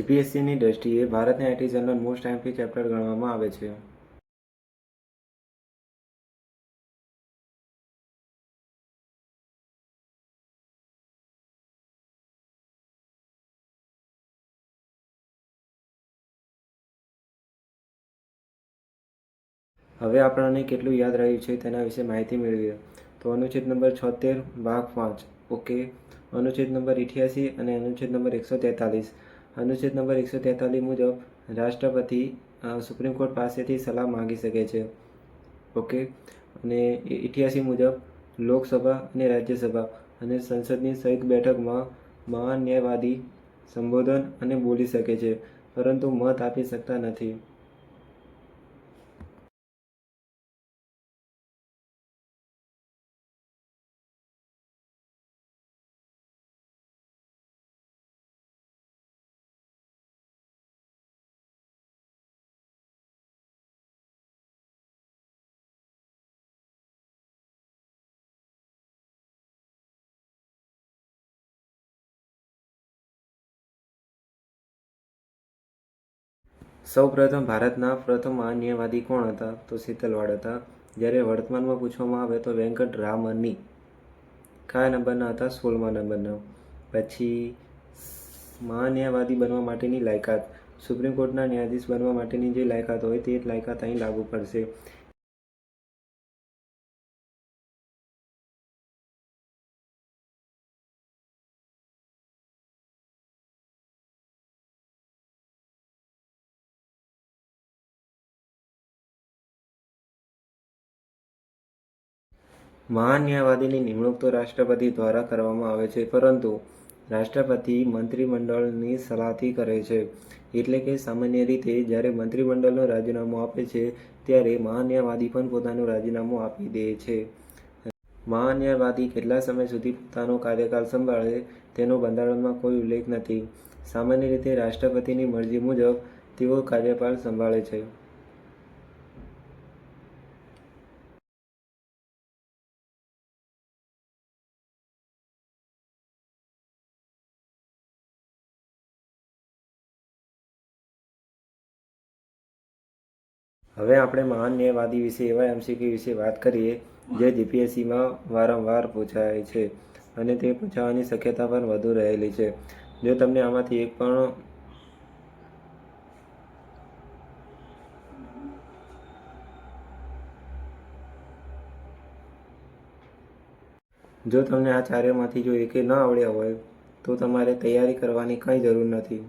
જીપીએસસીની દ્રષ્ટિએ ભારતને IT general most IMP chapter ગણવામાં આવે છે. હવે આપણને કેટલું યાદ રહ્યું છે તેના વિશે માહિતી મેળવીએ. તો અનુચ્છેદ નંબર 76 ભાગ 5. ઓકે. અનુચ્છેદ નંબર 88 અને અનુચ્છેદ નંબર 143. અનુચ્છેદ નંબર 143 મુજબ રાષ્ટ્રપતિ સુપ્રીમ કોર્ટ પાસેથી સલાહ માંગી શકે છે. ઓકે. અને 88 મુજબ લોકસભા અને રાજ્યસભા અને સંસદની સંયુક્ત બેઠકમાં મહાન ન્યાયવાદી સંબોધન અને બોલી શકે છે, પરંતુ મત આપી શકતા નથી. સૌપ્રથમ ભારતના પ્રથમ મહાન ન્યાયવાદી કોણ હતા? તો શીતલવાડ હતા. જ્યારે વર્તમાનમાં પૂછવામાં આવે તો વેંકટરામની. કયા નંબરના હતા? 16મા નંબરના. પછી મહાન ન્યાયવાદી બનવા માટેની લાયકાત. સુપ્રીમ કોર્ટના ન્યાયાધીશ બનવા માટેની જે લાયકાત હોય તે લાયકાત અહીં લાગુ પડશે. મહાન ન્યાયવાદીની નિમણૂક તો રાષ્ટ્રપતિ દ્વારા કરવામાં આવે છે, પરંતુ રાષ્ટ્રપતિ મંત્રીમંડળની સલાહથી કરે છે. એટલે કે સામાન્ય રીતે જ્યારે મંત્રીમંડળનું રાજીનામું આપે છે ત્યારે મહાન ન્યાયવાદી પણ પોતાનું રાજીનામું આપી દે છે. મહાન ન્યાયવાદી કેટલા સમય સુધી પોતાનો કાર્યકાળ સંભાળે તેનો બંધારણમાં કોઈ ઉલ્લેખ નથી. સામાન્ય રીતે રાષ્ટ્રપતિની મરજી મુજબ તેઓ કાર્યકાળ સંભાળે છે. હવે આપણે મહાન ન્યાયવાદી વિશે એવા એમસીક્યુ વિશે વાત કરીએ જે જીપીએસસીમાં વારંવાર પૂછાય છે અને તે પૂછાવાની શક્યતા પણ વધુ રહેલી છે. જો તમને આમાંથી એક પણ જો તમને આ ચારેયમાંથી જો એકે ન આવડ્યા હોય તો તમારે તૈયારી કરવાની કંઈ જરૂર નથી.